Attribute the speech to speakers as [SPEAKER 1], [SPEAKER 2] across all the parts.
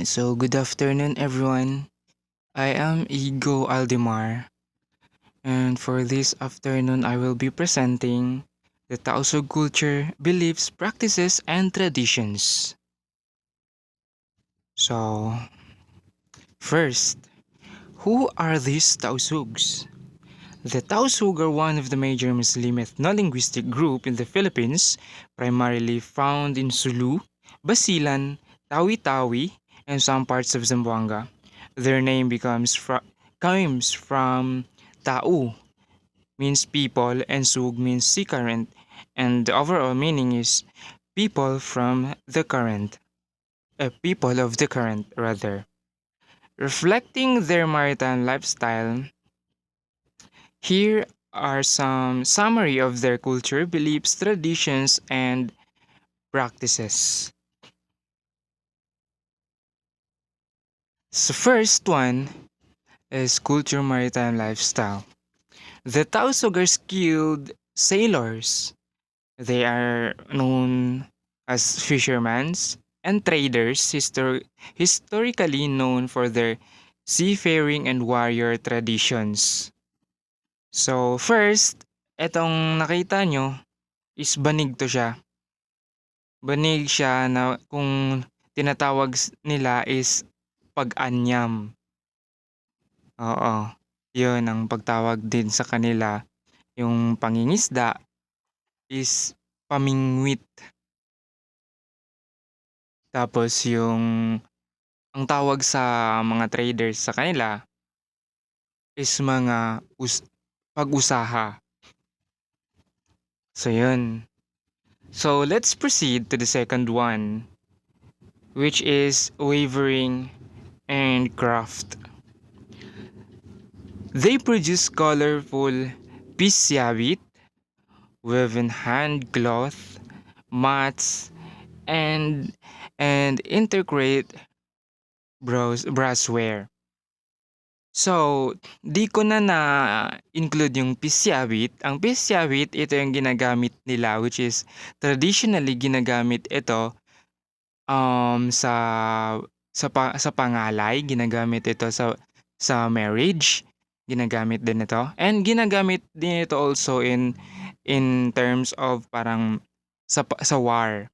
[SPEAKER 1] So good afternoon everyone. I am Igo Aldemar, and for this afternoon I will be presenting the Tausug culture, beliefs, practices, and traditions. So, first, who are these Tausugs? The Tausug are one of the major Muslim ethno-linguistic group in the Philippines, primarily found in Sulu, Basilan, Tawi-Tawi, and some parts of Zamboanga. Their name comes from Tau, means people, and Sug means sea current, and the overall meaning is people from the current, people of the current rather. Reflecting their maritime lifestyle, here are some summary of their culture, beliefs, traditions, and practices. So first one is culture maritime lifestyle. The Tausug are skilled sailors. They are known as fishermen and traders, historically known for their seafaring and warrior traditions. So first, etong nakita nyo is banig to siya. Banig siya na kung tinatawag nila is pag-anyam. Oo, yun ang pagtawag din sa kanila. Yung pangingisda is pamingwit. Tapos ang tawag sa mga traders sa kanila is mga pag-usaha. So yun. So let's proceed to the second one, which is wavering and craft. They produce colorful pisyabit, woven hand cloth, mats, and integrate brassware. So, di ko na include yung pisyabit. Ang pisyabit, ito yung ginagamit nila, which is traditionally ginagamit ito sa pangalay, ginagamit ito sa marriage, ginagamit din ito. And ginagamit din ito also in terms of parang sa war.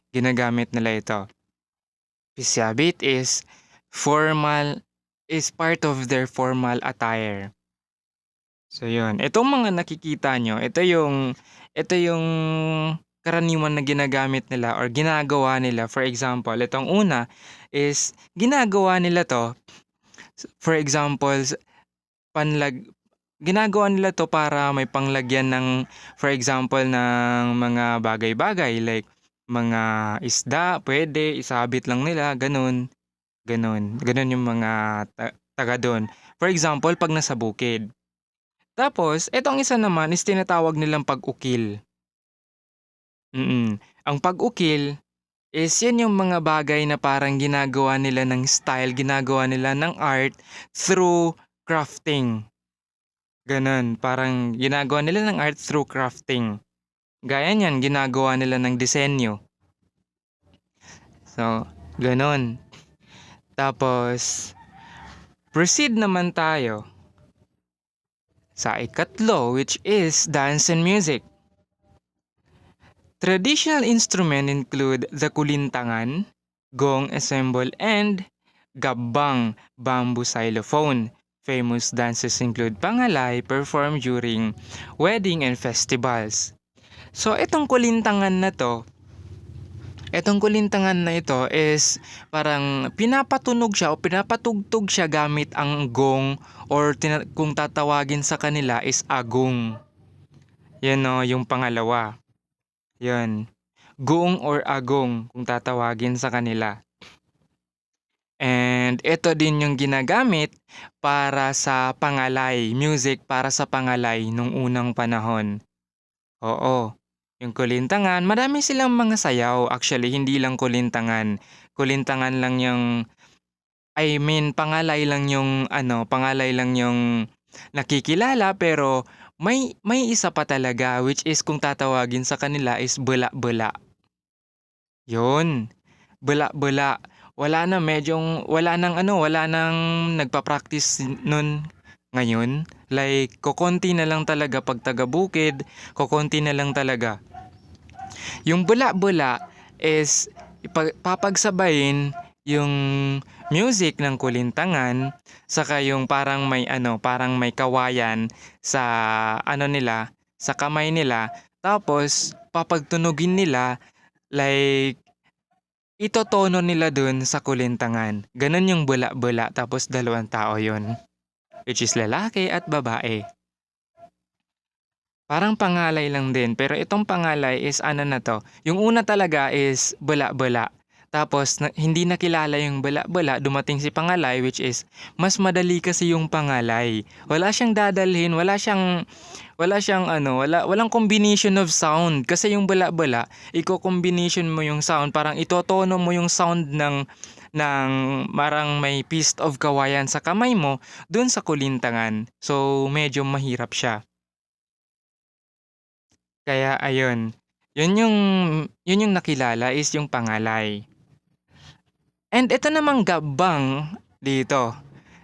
[SPEAKER 1] Ginagamit nila ito. Pisyabit is part of their formal attire. So yun, itong mga nakikita nyo, ito yung karaniwan na ginagamit nila or ginagawa nila. For example, itong una is ginagawa nila to, for example, ginagawa nila to para may panglagyan ng, for example, ng mga bagay-bagay like mga isda, pwede, isabit lang nila, ganun. Ganon yung mga taga doon. For example, pag nasa bukid. Tapos, etong isa naman is tinatawag nilang pag-ukil. Ang pag-ukil is yan yung mga bagay na parang ginagawa nila ng style, ginagawa nila ng art through crafting. Ganon, parang ginagawa nila ng art through crafting. Gaya niyan, ginagawa nila ng disenyo. So, ganon. Tapos, proceed naman tayo sa ikatlo, which is dance and music. Traditional instruments include the kulintangan, gong ensemble, and gabang bamboo xylophone. Famous dances include pangalay performed during wedding and festivals. So, itong kulintangan na ito is parang pinapatunog siya o pinapatugtog siya gamit ang gong or kung tatawagin sa kanila is agong. Yan o, yung pangalawa. Yan. Gong or agong kung tatawagin sa kanila. And ito din yung ginagamit para sa pangalay, music para sa pangalay nung unang panahon. Oo. Yung kulintangan, marami silang mga sayaw. Actually, hindi lang kulintangan. Kulintangan lang yung, pangalay lang yung nakikilala, pero may isa pa talaga, which is kung tatawagin sa kanila is bula-bula. Yun. bula-bula. Wala nang nagpa-practice nun ngayon. Like, kokonti na lang talaga pag taga-bukid, kokonti na lang talaga. Yung bula-bula is papagsabayin yung music ng kulintangan saka yung parang may kawayan sa sa kamay nila, tapos papagtunugin nila, like itotono nila dun sa kulintangan. Ganun yung bula-bula, tapos dalawang tao yun, which is lalaki at babae. Parang pangalay lang din, pero itong pangalay is na 'to, yung una talaga is bula-bula. Tapos hindi nakilala yung bula-bula, dumating si pangalay, which is mas madali kasi yung pangalay. Wala siyang dadalhin, walang combination of sound. Kasi yung bula-bula, iko-combination mo yung sound, parang itotono mo yung sound ng marang may piece of kawayan sa kamay mo dun sa kulintangan. So medyo mahirap siya. Kaya ayun, yun yung nakilala is yung pangalay. And ito namang gabang dito.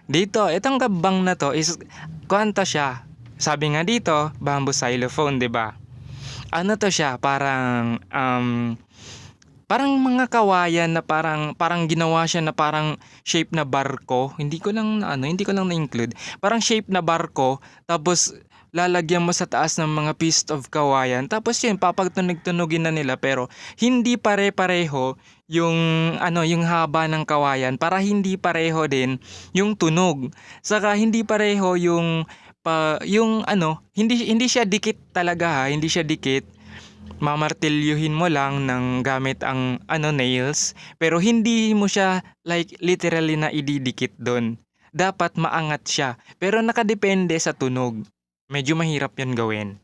[SPEAKER 1] Itong gabang na to is kwanta siya. Sabi nga dito, bamboo xylophone, 'di ba? Ano to siya, parang mga kawayan na parang ginawa siya na parang shape na barko. Hindi ko lang na-include. Parang shape na barko, tapos lalagyan mo sa taas ng mga piece of kawayan. Tapos yun, papagtunog-tunugin na nila, pero hindi pare-pareho yung yung haba ng kawayan, para hindi pareho din yung tunog. Saka hindi pareho hindi siya dikit talaga, hindi siya dikit. Mamartilyuhin mo lang ng gamit ang nails, pero hindi mo siya like literally na ididikit doon. Dapat maangat siya, pero nakadepende sa tunog. Medyo mahirap 'yan gawin.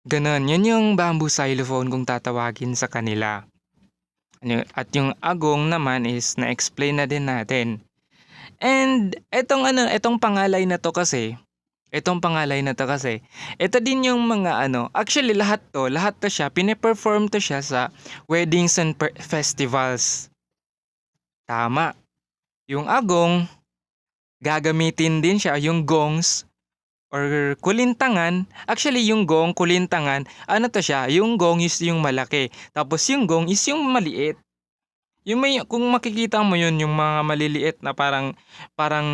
[SPEAKER 1] Ganon, yun yung bamboo xylophone kung tatawagin sa kanila. At yung agong naman is na-explain na din natin. And etong pangalay na to kasi, ito din yung mga actually lahat to siya, pine-perform to siya sa weddings and festivals. Tama. Yung agong, gagamitin din siya, yung gongs or kulintangan. Actually, yung gong, kulintangan, to siya, yung gong is yung malaki, tapos yung gong is yung maliit. Kung makikita mo yun, yung mga maliliit na parang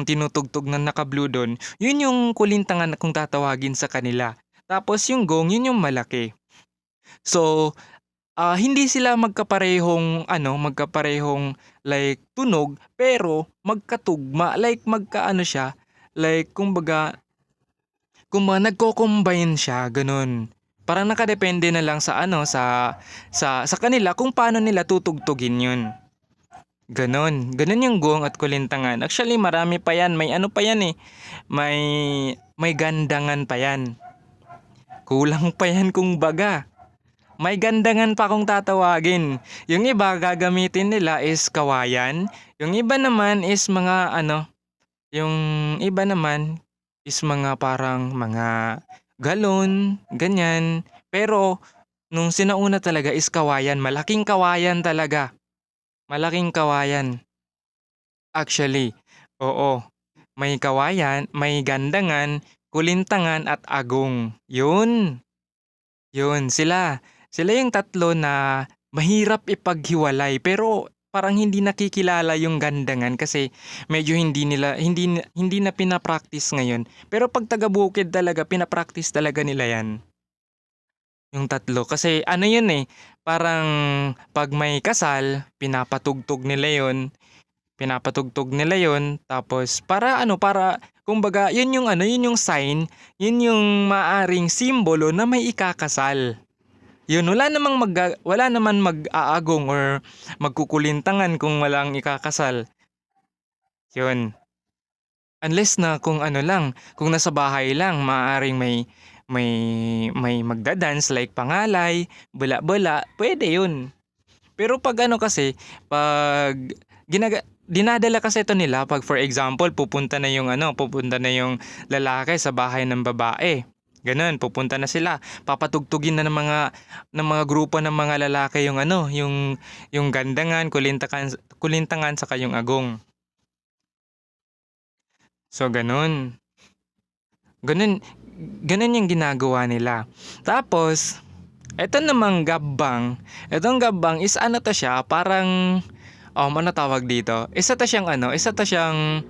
[SPEAKER 1] tinutugtog na naka-blue doon, yun yung kulintangan kung tatawagin sa kanila. Tapos yung gong, yun yung malaki. So, hindi sila magkaparehong like tunog, pero magkatugma, like siya, like kumbaga nagko-combine siya, ganun. Parang nakadepende na lang sa sa kanila kung paano nila tutugtugin yun. Ganon yung gong at kulintangan. Actually, marami pa yan. May pa yan eh. May gandangan pa yan. Kulang pa yan kung baga. May gandangan pa kung tatawagin. Yung iba gagamitin nila is kawayan. Yung iba naman is parang mga galon, ganyan. Pero nung sinauna talaga is kawayan. Malaking kawayan talaga. Malaking kawayan. Actually, oo. May kawayan, may gandangan, kulintangan at agong. Yun. Sila. Sila yung tatlo na mahirap ipaghiwalay, pero parang hindi nakikilala yung gandangan kasi medyo hindi na pinapractice ngayon. Pero pag taga-bukid talaga, pinapractice talaga nila yan. Yung tatlo. Kasi yun eh, parang pag may kasal, pinapatugtog nila yun. Tapos para kumbaga, yun yung sign, yun yung maaring simbolo na may ikakasal. Yun, wala naman mag-aagong or magkukulintangan kung walang ikakasal. Yun. Unless na kung kung nasa bahay lang, maaring may magda-dance like pangalay, bula-bula, pwede yun. Pero pag pag dinadala kasi ito nila, pag for example, pupunta na yung lalaki sa bahay ng babae. Ganun, pupunta na sila. Papatugtugin na ng mga grupo ng mga lalaki yung ano, yung gandangan, kulintangan saka yung agong. So ganun. Ganun ganun yung ginagawa nila. Tapos eto namang gabbang. Etong gabbang is ano to siya, parang ano tawag dito? Isa to siyang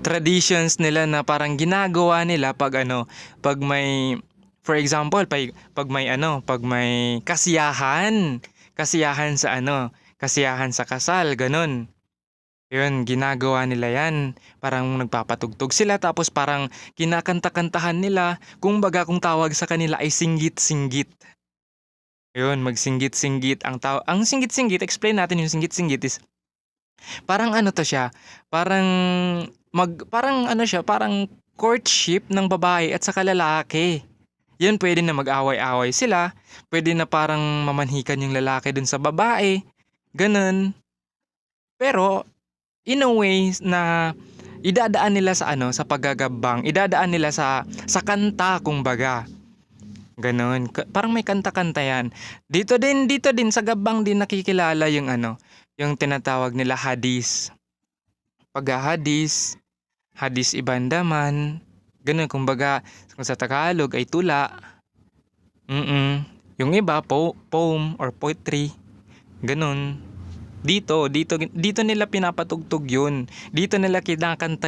[SPEAKER 1] traditions nila na parang ginagawa nila pag pag may for example, pag may kasiyahan sa kasiyahan sa kasal, ganun. Yun, ginagawa nila yan. Parang nagpapatugtog sila tapos parang kinakanta-kantahan nila. Kung tawag sa kanila ay singgit-singgit. Yun, magsinggit-singgit. Ang singgit-singgit, explain natin yung singgit-singgit is parang ano to siya, parang parang ano siya, parang courtship ng babae at saka lalaki. Yun, pwede na mag-away-away sila. Pwede na parang mamanhikan yung lalaki dun sa babae. Ganun. Pero, in a way na idadaan nila sa sa paggagabang, idadaan nila sa kanta kumbaga. Ganon. Parang may kanta-kanta yan. Dito din sa gabang din nakikilala yung yung tinatawag nila hadis. Pag-hadis, hadis ibandaman, ganun kumbaga kung sa Tagalog ay tula. Yung iba poem or poetry, ganun. Dito nila pinapatugtog yun. Dito nila kinakanta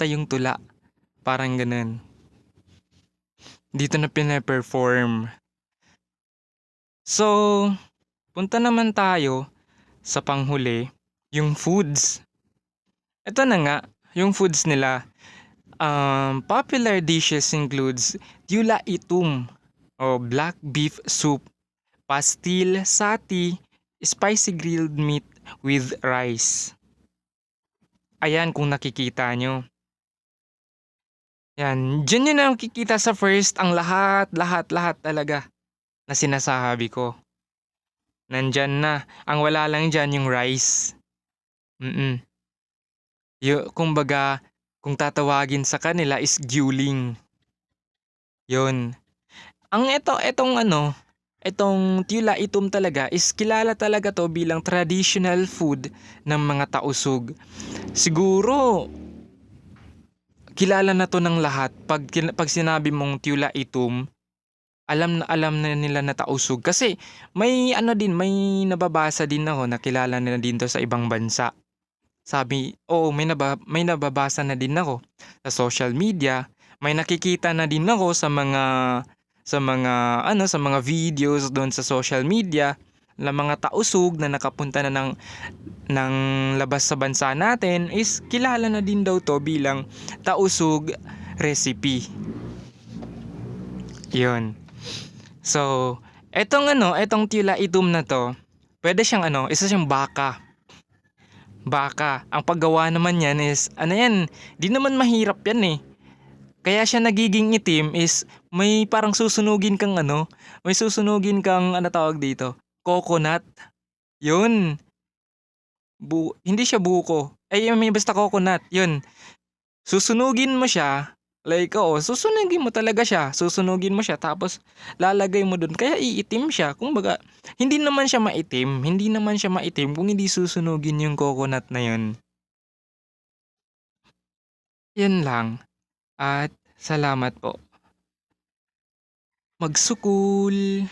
[SPEAKER 1] yung tula. Parang ganun. Dito na pina-perform. So, punta naman tayo sa panghuli, yung foods. Ito na nga, yung foods nila. Popular dishes includes tula itum o black beef soup, pastil sati, spicy grilled meat with rice. Ayan kung nakikita nyo. Yan, dyan yun na nakikita sa first ang lahat talaga na sinasabi ko. Nandyan na. Ang wala lang dyan yung rice. Kumbaga, kung tatawagin sa kanila is guling. Yun. Itong tula itom talaga is kilala talaga to bilang traditional food ng mga tausug. Siguro, kilala na to ng lahat. Pag sinabi mong tula itom, alam na nila na tausug. Kasi may nababasa din ako na kilala nila din to sa ibang bansa. May nababasa na din ako sa social media. May nakikita na din ako sa mga videos doon sa social media na mga tausug na nakapunta na ng labas sa bansa natin is kilala na din daw to bilang tausug recipe. Yun. So, etong tila itom na to, pwede siyang isa siyang baka. Ang paggawa naman yan is, di naman mahirap yan eh. Kaya siya nagiging itim is may parang susunugin kang tawag dito, coconut. Yun. Hindi siya buko. May basta coconut. Yun. Susunugin mo siya. Susunugin mo talaga siya. Susunugin mo siya tapos lalagay mo dun. Kaya iitim siya. Kumbaga, hindi naman siya maitim kung hindi susunugin yung coconut na yun. Yan lang. At salamat po. Magsukul.